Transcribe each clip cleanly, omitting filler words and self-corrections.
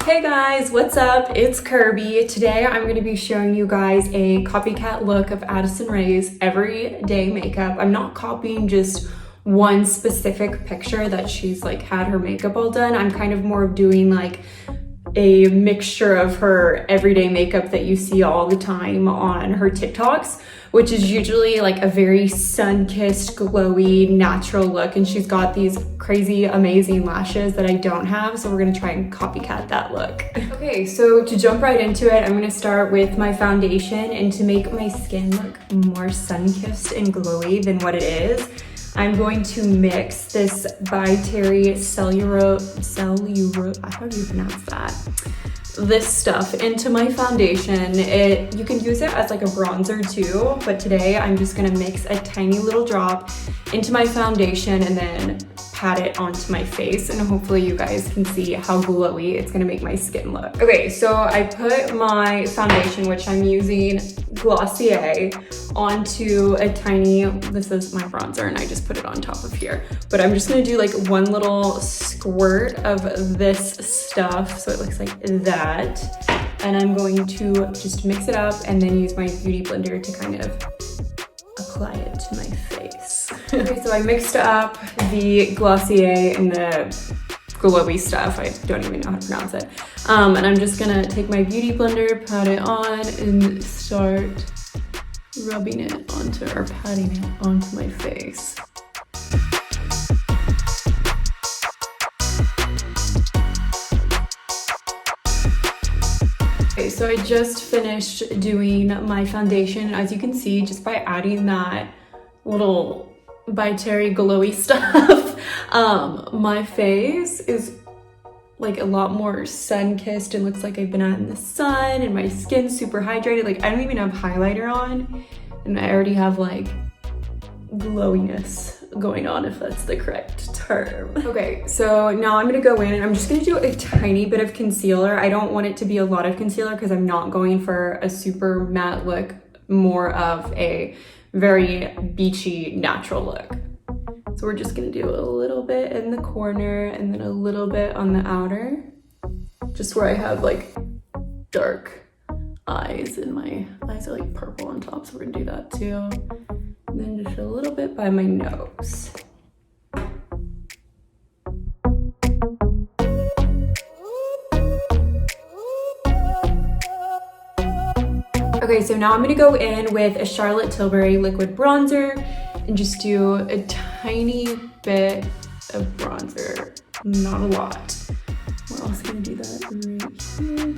Hey guys, what's up? It's Kirby. Today I'm going to be showing you guys a copycat look of Addison Rae's everyday makeup. I'm not copying just one specific picture that she's like had her makeup all done. I'm kind of more of doing like a mixture of her everyday makeup that you see all the time on her TikToks, which is usually like a very sun-kissed, glowy, natural look. And she's got these crazy, amazing lashes that I don't have. So we're gonna try and copycat that look. Okay, so to jump right into it, I'm gonna start with my foundation. And to make my skin look more sun-kissed and glowy than what it is, I'm going to mix this by Terry how do you pronounce that? This stuff into my foundation. You can use it as like a bronzer too, but today I'm just gonna mix a tiny little drop into my foundation and then pat it onto my face, and hopefully you guys can see how glowy it's gonna make my skin look. Okay, so I put my foundation, which I'm using Glossier, onto a tiny, this is my bronzer and I just put it on top of here, but I'm just gonna do like one little squirt of this stuff so it looks like that, and I'm going to just mix it up and then use my beauty blender to kind of apply it to my face. Okay, so I mixed up the Glossier and the glowy stuff. I don't even know how to pronounce it. And I'm just gonna take my beauty blender, pat it on, and start rubbing it onto, or patting it onto my face. Okay, so I just finished doing my foundation. As you can see, just by adding that little by Terry glowy stuff, my face is like a lot more sun-kissed and looks like I've been out in the sun, and my skin's super hydrated. Like I don't even have highlighter on and I already have like glowiness going on, if that's the correct term. Okay, so now I'm gonna go in and I'm just gonna do a tiny bit of concealer. I don't want it to be a lot of concealer because I'm not going for a super matte look, more of a very beachy natural look. So we're just gonna do a little bit in the corner and then a little bit on the outer, just where I have like dark eyes, and my eyes are like purple on top, so we're gonna do that too. And then just a little bit by my nose. Okay, so now I'm gonna go in with a Charlotte Tilbury liquid bronzer and just do a tiny bit of bronzer, not a lot. We're also gonna do that right here.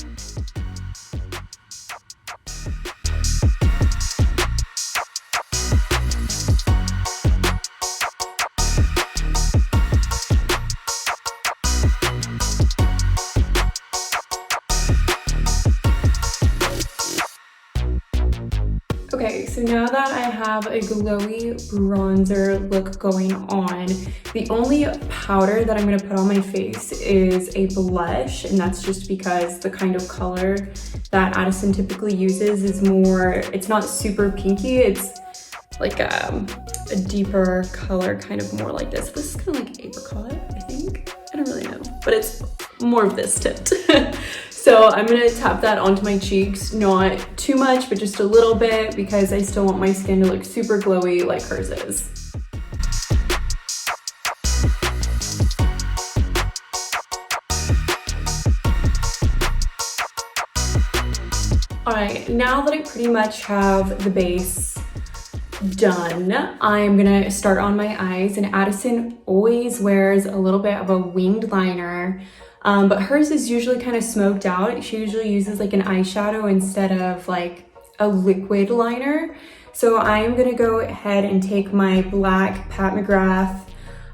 Okay, so now that I have a glowy bronzer look going on, the only powder that I'm gonna put on my face is a blush, and that's just because the kind of color that Addison typically uses is more, it's not super pinky, it's like a deeper color, kind of more like this. This is kind of like apricot, I think. I don't really know, but it's more of this tint. So I'm gonna tap that onto my cheeks, not too much, but just a little bit, because I still want my skin to look super glowy like hers is. All right, now that I pretty much have the base done, I'm gonna start on my eyes, and Addison always wears a little bit of a winged liner. But hers is usually kind of smoked out. She usually uses like an eyeshadow instead of like a liquid liner. So I am gonna go ahead and take my black Pat McGrath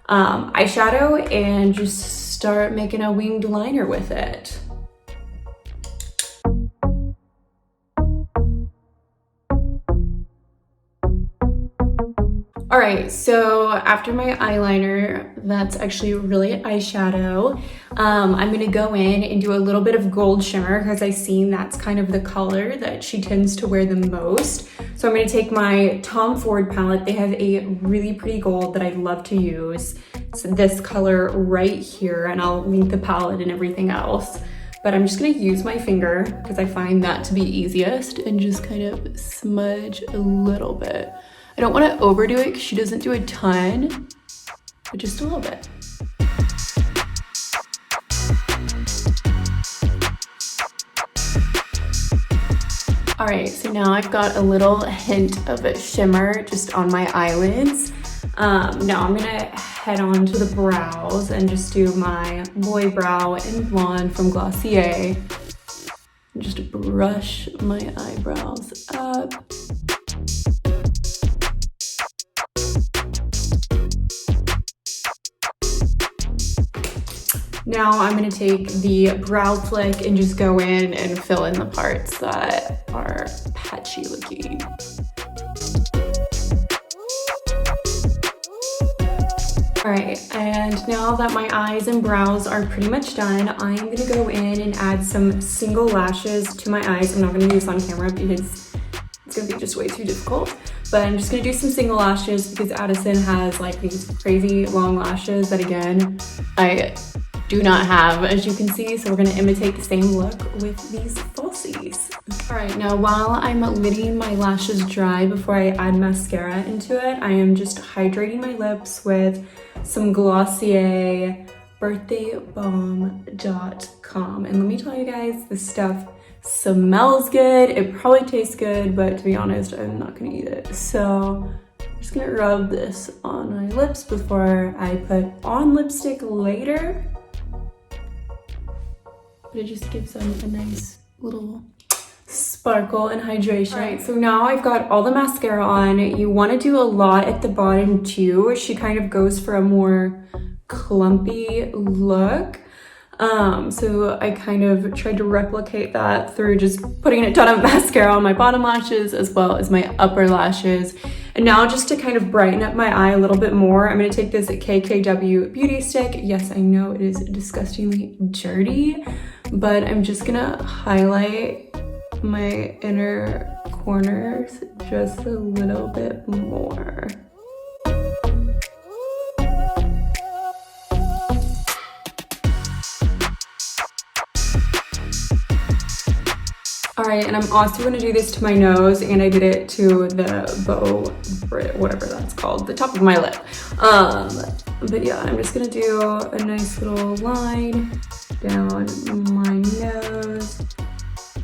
eyeshadow and just start making a winged liner with it. All right, so after my eyeliner, that's actually really eyeshadow, I'm gonna go in and do a little bit of gold shimmer because I've seen that's kind of the color that she tends to wear the most. So I'm gonna take my Tom Ford palette. They have a really pretty gold that I love to use. It's this color right here, and I'll link the palette and everything else. but I'm just gonna use my finger because I find that to be easiest and just kind of smudge a little bit. I don't want to overdo it because she doesn't do a ton, but just a little bit. All right, so now I've got a little hint of a shimmer just on my eyelids. Now I'm gonna head on to the brows and just do my boy brow in blonde from Glossier. Just brush my eyebrows up. Now I'm gonna take the brow flick and just go in and fill in the parts that are patchy looking. All right, and now that my eyes and brows are pretty much done, I'm gonna go in and add some single lashes to my eyes. I'm not gonna do this on camera because it's gonna be just way too difficult, but I'm just gonna do some single lashes because Addison has like these crazy long lashes that again, I do not have, as you can see, so we're gonna imitate the same look with these falsies. All right, now while I'm letting my lashes dry before I add mascara into it, I am just hydrating my lips with some Glossier birthdaybalm.com. And let me tell you guys, this stuff smells good, it probably tastes good, but to be honest, I'm not gonna eat it. So I'm just gonna rub this on my lips before I put on lipstick later. But it just gives them a nice little sparkle and hydration. All right, so now I've got all the mascara on. You want to do a lot at the bottom too. She kind of goes for a more clumpy look. So I kind of tried to replicate that through just putting a ton of mascara on my bottom lashes as well as my upper lashes. And now just to kind of brighten up my eye a little bit more, I'm gonna take this KKW beauty stick. Yes, I know it is disgustingly dirty, but I'm just gonna highlight my inner corners just a little bit more. All right, and I'm also gonna do this to my nose, and I did it to the bow, whatever that's called, the top of my lip. But yeah, I'm just gonna do a nice little line down my nose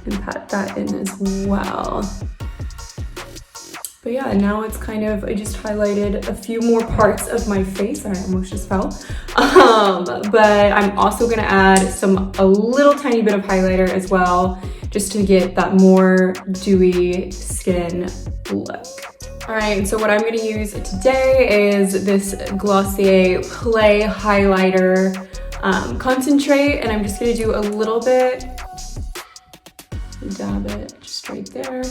and pat that in as well. But yeah, now it's kind of, I just highlighted a few more parts of my face. I almost just fell. But I'm also gonna add a little tiny bit of highlighter as well, just to get that more dewy skin look. All right, so what I'm gonna use today is this Glossier Play Highlighter Concentrate, and I'm just gonna do a little bit, dab it just right there.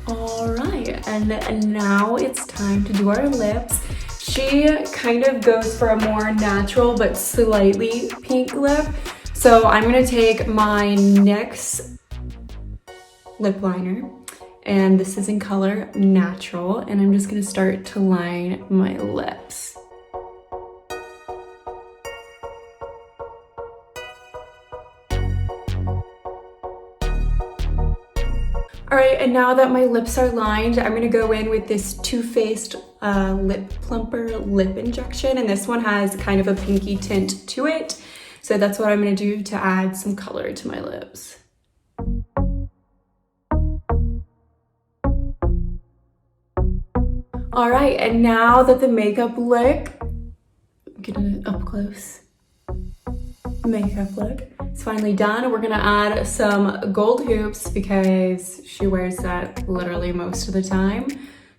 All right, and now it's time to do our lips. She kind of goes for a more natural but slightly pink lip. So I'm gonna take my NYX lip liner, and this is in color Natural, and I'm just gonna start to line my lips. All right, and now that my lips are lined, I'm gonna go in with this Too Faced Lip Plumper Lip Injection, and this one has kind of a pinky tint to it. So that's what I'm gonna do to add some color to my lips. All right, and now that the makeup look, get an up close makeup look, it's finally done. We're gonna add some gold hoops because she wears that literally most of the time.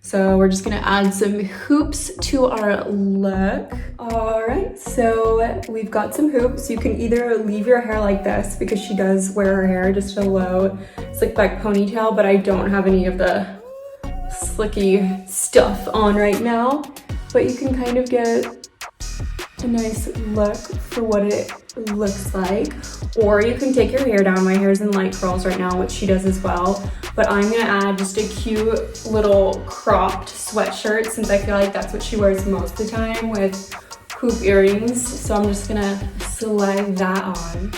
So we're just gonna add some hoops to our look. All right, so we've got some hoops. You can either leave your hair like this because she does wear her hair just a low slick back ponytail, but I don't have any of the slicky stuff on right now. But you can kind of get a nice look for what it looks like, or you can take your hair down. My hair's in light curls right now, which she does as well. but I'm gonna add just a cute little cropped sweatshirt since I feel like that's what she wears most of the time with hoop earrings. So I'm just gonna slide that on.